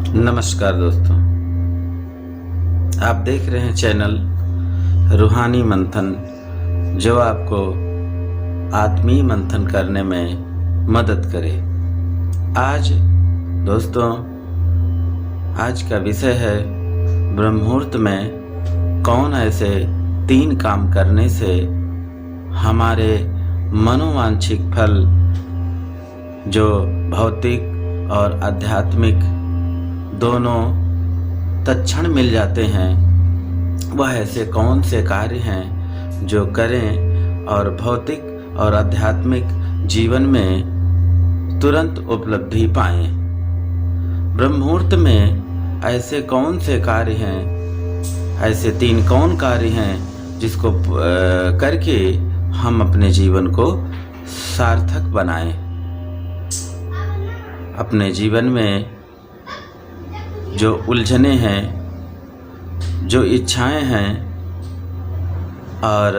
नमस्कार दोस्तों, आप देख रहे हैं चैनल रूहानी मंथन, जो आपको आत्मीय मंथन करने में मदद करे। आज दोस्तों, आज का विषय है ब्रह्ममुहूर्त में कौन ऐसे 3 काम करने से हमारे मनोवांछित फल जो भौतिक और आध्यात्मिक दोनों तत्क्षण मिल जाते हैं। वह ऐसे कौन से कार्य हैं जो करें और भौतिक और आध्यात्मिक जीवन में तुरंत उपलब्धि पाएं। ब्रह्ममुहूर्त में ऐसे कौन से कार्य हैं, ऐसे 3 कौन कार्य हैं जिसको करके हम अपने जीवन को सार्थक बनाएं। अपने जीवन में जो उलझने हैं, जो इच्छाएं हैं और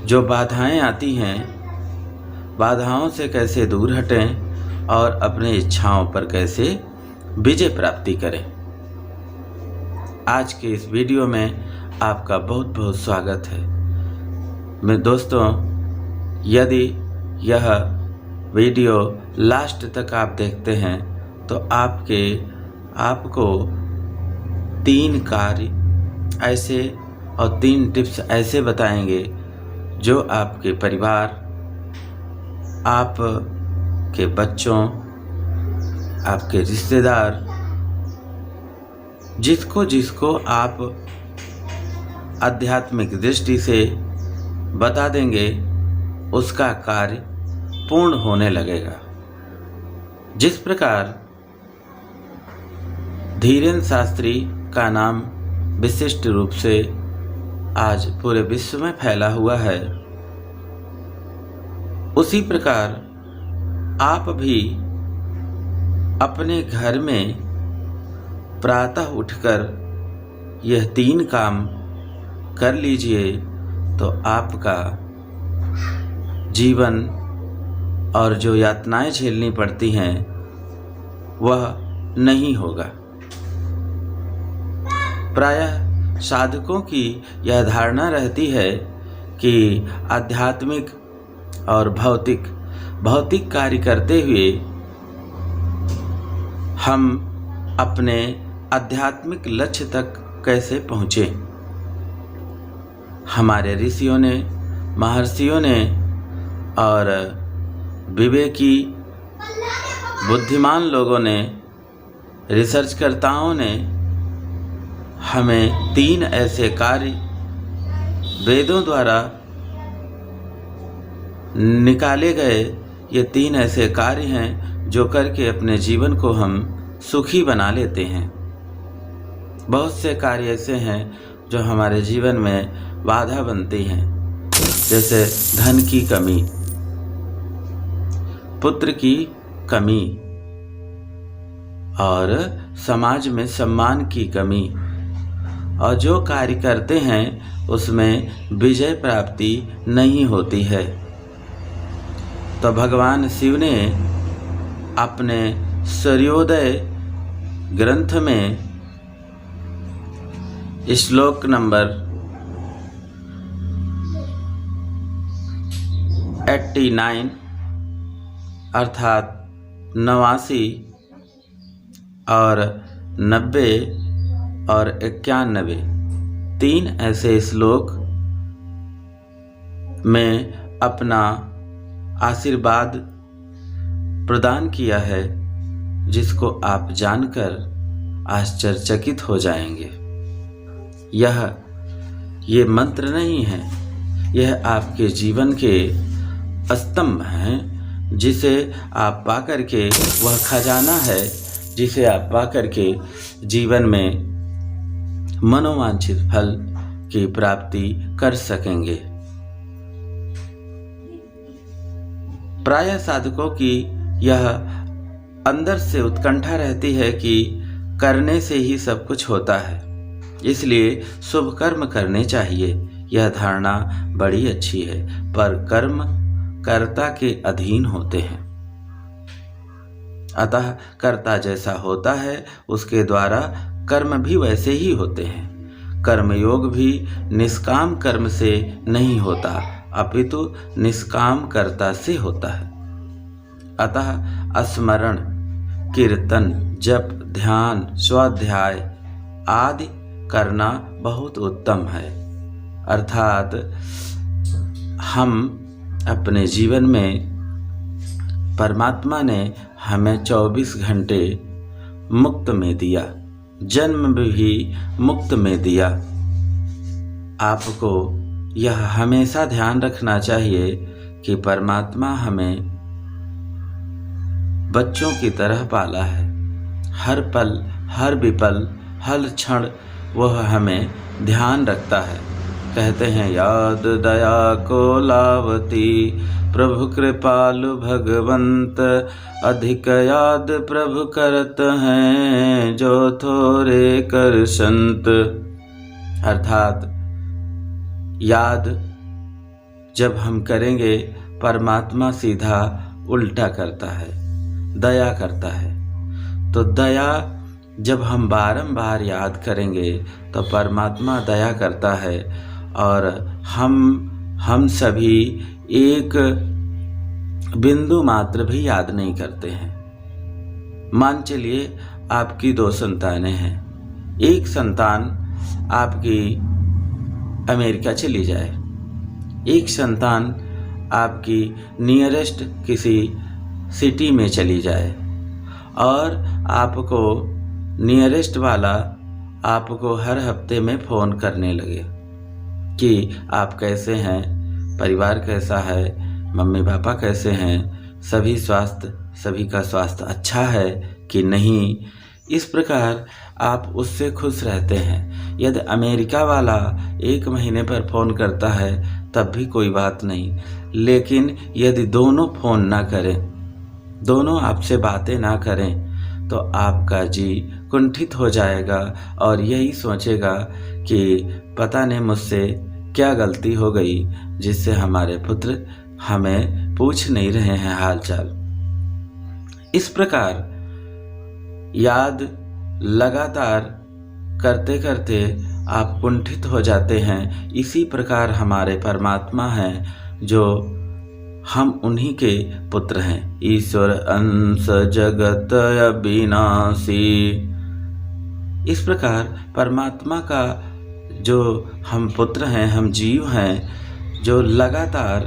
जो बाधाएं आती हैं, बाधाओं से कैसे दूर हटें और अपनी इच्छाओं पर कैसे विजय प्राप्ति करें। आज के इस वीडियो में आपका बहुत बहुत स्वागत है। मैं दोस्तों, यदि यह वीडियो लास्ट तक आप देखते हैं तो आपको 3 कार्य ऐसे और 3 टिप्स ऐसे बताएंगे जो आपके परिवार, आपके बच्चों, आपके रिश्तेदार, जिसको आप आध्यात्मिक दृष्टि से बता देंगे, उसका कार्य पूर्ण होने लगेगा। जिस प्रकार धीरेन्द्र शास्त्री का नाम विशिष्ट रूप से आज पूरे विश्व में फैला हुआ है, उसी प्रकार आप भी अपने घर में प्रातः उठकर यह 3 काम कर लीजिए तो आपका जीवन और जो यातनाएं झेलनी पड़ती हैं वह नहीं होगा। प्रायः साधकों की यह धारणा रहती है कि आध्यात्मिक और भौतिक कार्य करते हुए हम अपने आध्यात्मिक लक्ष्य तक कैसे पहुँचे। हमारे ऋषियों ने, महर्षियों ने और विवेकी बुद्धिमान लोगों ने, रिसर्चकर्ताओं ने हमें 3 ऐसे कार्य वेदों द्वारा निकाले गए, ये 3 ऐसे कार्य हैं जो करके अपने जीवन को हम सुखी बना लेते हैं। बहुत से कार्य ऐसे हैं जो हमारे जीवन में बाधा बनती हैं, जैसे धन की कमी, पुत्र की कमी और समाज में सम्मान की कमी, और जो कार्य करते हैं उसमें विजय प्राप्ति नहीं होती है। तो भगवान शिव ने अपने सूर्योदय ग्रंथ में श्लोक नंबर 89 अर्थात 89 और 90 और 91 3 ऐसे श्लोक में अपना आशीर्वाद प्रदान किया है, जिसको आप जानकर आश्चर्यचकित हो जाएंगे। ये मंत्र नहीं है, यह आपके जीवन के स्तंभ हैं, जिसे आप पाकर के, वह खजाना है जिसे आप पाकर के जीवन में मनोवांछित फल की प्राप्ति कर सकेंगे। प्रायः साधकों की यह अंदर से उत्कंठा रहती है कि करने से ही सब कुछ होता है, इसलिए शुभ कर्म करने चाहिए। यह धारणा बड़ी अच्छी है, पर कर्म कर्ता के अधीन होते हैं। अतः कर्ता जैसा होता है उसके द्वारा कर्म भी वैसे ही होते हैं। कर्मयोग भी निष्काम कर्म से नहीं होता, अपितु निष्काम कर्ता से होता है। अतः स्मरण, कीर्तन, जप, ध्यान, स्वाध्याय आदि करना बहुत उत्तम है। अर्थात हम अपने जीवन में परमात्मा ने हमें 24 घंटे मुक्त में दिया, जन्म भी मुक्त में दिया। आपको यह हमेशा ध्यान रखना चाहिए कि परमात्मा हमें बच्चों की तरह पाला है। हर पल, हर विपल, हर क्षण वह हमें ध्यान रखता है। कहते हैं याद दया को लावती, प्रभु कृपालु भगवंत, अधिक याद प्रभु करत हैं, जो थोड़े कर संत। अर्थात याद जब हम करेंगे परमात्मा सीधा उल्टा करता है, दया करता है। तो दया जब हम बारंबार याद करेंगे तो परमात्मा दया करता है और हम सभी एक बिंदु मात्र भी याद नहीं करते हैं। मान चलिए आपकी 2 संतानें हैं, एक संतान आपकी अमेरिका चली जाए, एक संतान आपकी नियरेस्ट किसी सिटी में चली जाए और आपको नियरेस्ट वाला आपको हर हफ्ते में फ़ोन करने लगे कि आप कैसे हैं, परिवार कैसा है, मम्मी पापा कैसे हैं, सभी का स्वास्थ्य अच्छा है कि नहीं। इस प्रकार आप उससे खुश रहते हैं। यदि अमेरिका वाला 1 महीने पर फ़ोन करता है तब भी कोई बात नहीं, लेकिन यदि दोनों फ़ोन ना करें, दोनों आपसे बातें ना करें तो आपका जी कुंठित हो जाएगा और यही सोचेगा कि पता नहीं मुझसे क्या गलती हो गई जिससे हमारे पुत्र हमें पूछ नहीं रहे हैं हालचाल। इस प्रकार याद लगातार करते करते आप कुंठित हो जाते हैं। इसी प्रकार हमारे परमात्मा हैं जो हम उन्हीं के पुत्र हैं। ईश्वर अंश जगत अविनाशी। इस प्रकार परमात्मा का जो हम पुत्र हैं, हम जीव हैं, जो लगातार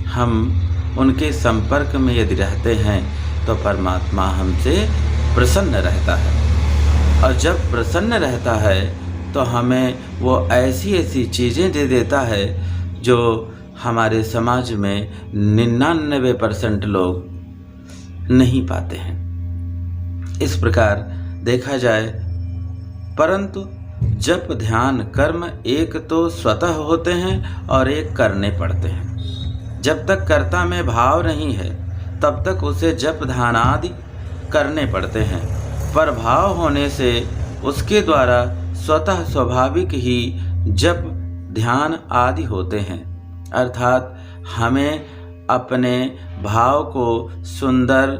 हम उनके संपर्क में यदि रहते हैं तो परमात्मा हमसे प्रसन्न रहता है। और जब प्रसन्न रहता है तो हमें वो ऐसी ऐसी चीज़ें दे देता है जो हमारे समाज में 99% लोग नहीं पाते हैं। इस प्रकार देखा जाए, परंतु जप ध्यान कर्म एक तो स्वतः होते हैं और एक करने पड़ते हैं। जब तक कर्ता में भाव नहीं है तब तक उसे जप ध्यान आदि करने पड़ते हैं, पर भाव होने से उसके द्वारा स्वतः स्वाभाविक ही जप ध्यान आदि होते हैं। अर्थात हमें अपने भाव को सुंदर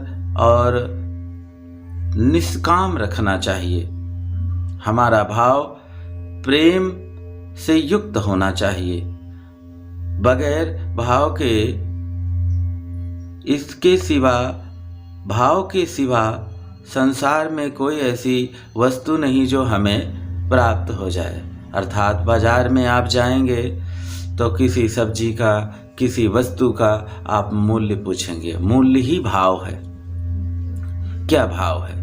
और निष्काम रखना चाहिए। हमारा भाव प्रेम से युक्त होना चाहिए। बगैर भाव के, इसके सिवा, भाव के सिवा संसार में कोई ऐसी वस्तु नहीं जो हमें प्राप्त हो जाए। अर्थात बाजार में आप जाएंगे तो किसी सब्जी का, किसी वस्तु का आप मूल्य पूछेंगे। मूल्य ही भाव है। क्या भाव है,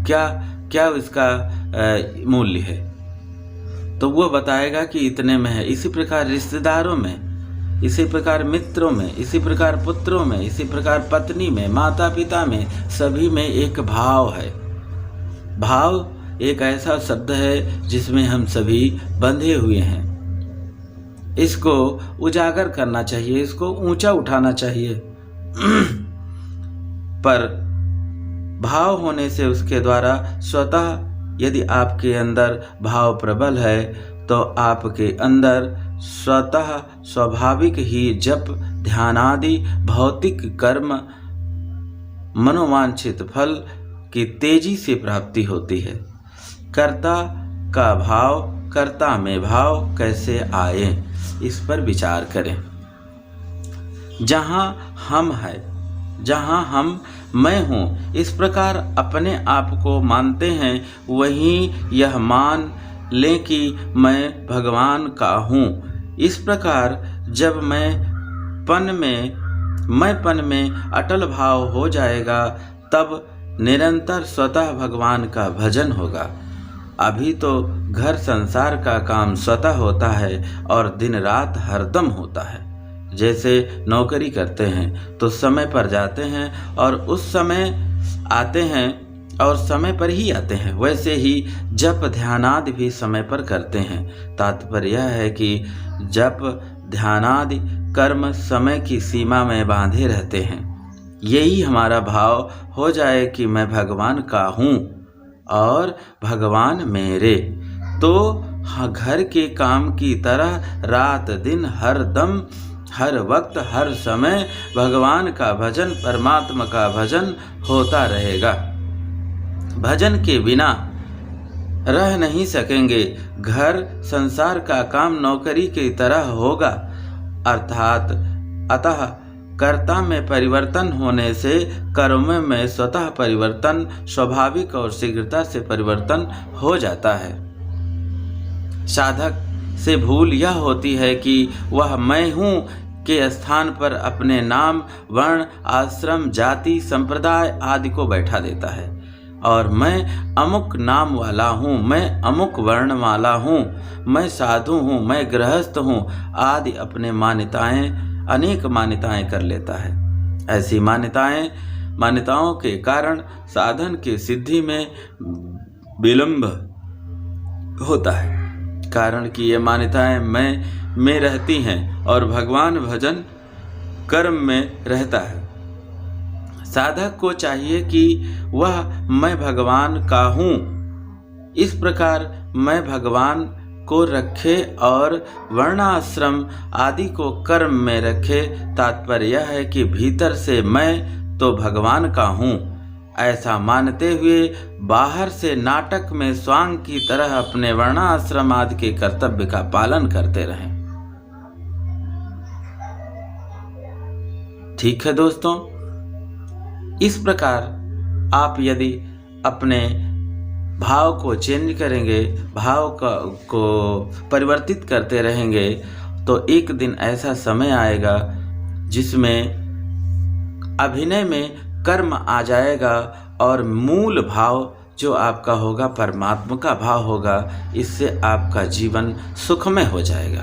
क्या इसका मूल्य है, तो वो बताएगा कि इतने में है। इसी प्रकार रिश्तेदारों में, इसी प्रकार मित्रों में, इसी प्रकार पुत्रों में, इसी प्रकार पत्नी में, माता पिता में, सभी में एक भाव है। भाव एक ऐसा शब्द है जिसमें हम सभी बंधे हुए हैं। इसको उजागर करना चाहिए, इसको ऊंचा उठाना चाहिए। पर भाव होने से उसके द्वारा स्वतः यदि आपके अंदर भाव प्रबल है तो आपके अंदर स्वतः स्वाभाविक ही जप ध्यान आदि भौतिक कर्म मनोवांछित फल की तेजी से प्राप्ति होती है। कर्ता का भाव, कर्ता में भाव कैसे आए, इस पर विचार करें। जहाँ हम है, जहाँ हम मैं हूँ, इस प्रकार अपने आप को मानते हैं, वहीं यह मान लें कि मैं भगवान का हूँ। इस प्रकार जब मैंपन में अटल भाव हो जाएगा, तब निरंतर स्वतः भगवान का भजन होगा। अभी तो घर संसार का काम स्वतः होता है और दिन रात हरदम होता है। जैसे नौकरी करते हैं तो समय पर जाते हैं और उस समय आते हैं और समय पर ही आते हैं, वैसे ही जप ध्यानादि भी समय पर करते हैं। तात्पर्य यह है कि जप ध्यानादि कर्म समय की सीमा में बांधे रहते हैं। यही हमारा भाव हो जाए कि मैं भगवान का हूँ और भगवान मेरे, तो घर के काम की तरह रात दिन हर दम हर वक्त हर समय भगवान का भजन, परमात्मा का भजन होता रहेगा। भजन के बिना रह नहीं सकेंगे। घर संसार का काम नौकरी की तरह होगा। अतः कर्ता में परिवर्तन होने से कर्म में स्वतः परिवर्तन स्वाभाविक और शीघ्रता से परिवर्तन हो जाता है। साधक से भूल यह होती है कि वह मैं हूँ के स्थान पर अपने नाम, वर्ण, आश्रम, जाति, संप्रदाय आदि को बैठा देता है और मैं अमुक नाम वाला हूँ, मैं अमुक वर्ण वाला हूँ, मैं साधु हूँ, मैं गृहस्थ हूँ आदि अपने अनेक मान्यताएं कर लेता है। ऐसी मान्यताओं के कारण साधन की सिद्धि में विलंब होता है, कारण कि ये मान्यताएं मैं में रहती हैं और भगवान भजन कर्म में रहता है। साधक को चाहिए कि वह मैं भगवान का हूँ, इस प्रकार मैं भगवान को रखे और वर्णाश्रम आदि को कर्म में रखे। तात्पर्य यह है कि भीतर से मैं तो भगवान का हूँ ऐसा मानते हुए बाहर से नाटक में स्वांग की तरह अपने वर्णाश्रम आदि के कर्तव्य का पालन करते रहें। ठीक है दोस्तों, इस प्रकार आप यदि अपने भाव को चेंज करेंगे, भाव को परिवर्तित करते रहेंगे, तो एक दिन ऐसा समय आएगा जिसमें अभिनय में कर्म आ जाएगा और मूल भाव जो आपका होगा परमात्मा का भाव होगा। इससे आपका जीवन सुखमय हो जाएगा।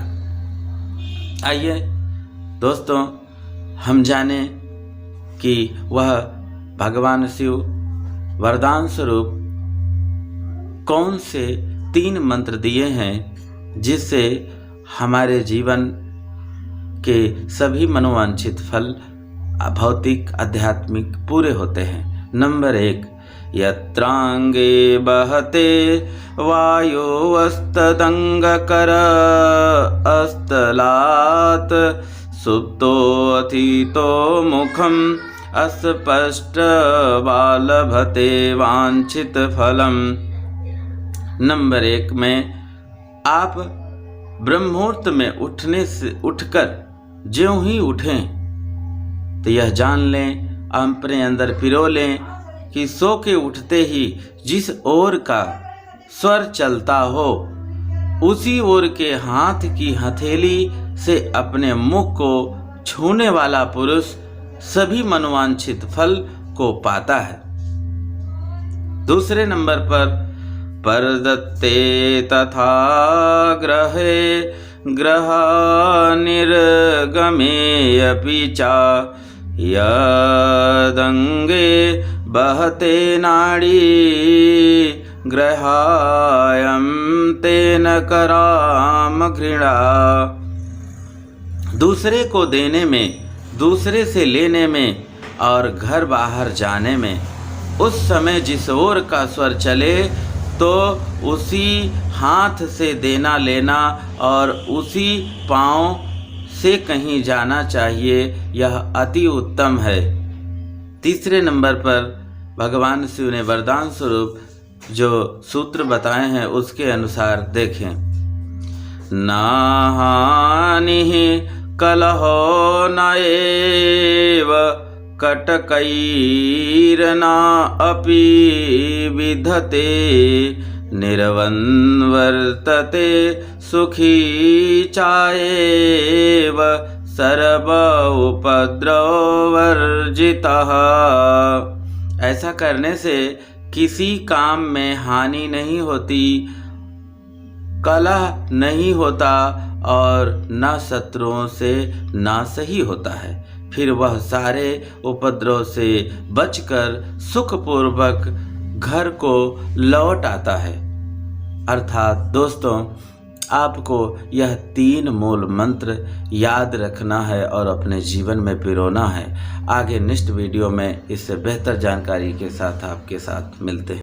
आइए दोस्तों, हम जाने कि वह भगवान शिव वरदान स्वरूप कौन से 3 मंत्र दिए हैं जिससे हमारे जीवन के सभी मनोवांछित फल भौतिक आध्यात्मिक पूरे होते हैं। नंबर 1, यत्रांगे बहते वायो अस्तदंगकर अस्तलात सुप्तो अथितो मुखम अस्पष्ट बालभते वांछित फलम। नंबर 1 में आप ब्रह्ममुहूर्त में उठकर ज्यों ही उठें तो यह जान लें, अपने अंदर पिरो लें कि सो के उठते ही जिस ओर का स्वर चलता हो उसी ओर के हाथ की हथेली से अपने मुख को छूने वाला पुरुष सभी मनोवांछित फल को पाता है। दूसरे नंबर पर परदत्ते तथा ग्रहे ग्रह निर्गमे अपि चा यदंगे बहते नाड़ी ग्रहायं तेन कराम घृणा। दूसरे को देने में, दूसरे से लेने में और घर बाहर जाने में उस समय जिस ओर का स्वर चले तो उसी हाथ से देना लेना और उसी पाँव से कहीं जाना चाहिए। यह अति उत्तम है। तीसरे नंबर पर भगवान शिव ने वरदान स्वरूप जो सूत्र बताए हैं उसके अनुसार देखें। ना हानिः कलहो न एव कटकैर्ना अपि विधते निर्वन्वर्तते सुखी चाएव सर्व उपद्रववर्जितः। ऐसा करने से किसी काम में हानि नहीं होती, कलह नहीं होता और न शत्रुओं से नाश ही होता है। फिर वह सारे उपद्रव से बचकर सुखपूर्वक घर को लौट आता है। अर्थात दोस्तों, आपको यह 3 मूल मंत्र याद रखना है और अपने जीवन में पिरोना है। आगे नेक्स्ट वीडियो में इससे बेहतर जानकारी के साथ आपके साथ मिलते हैं।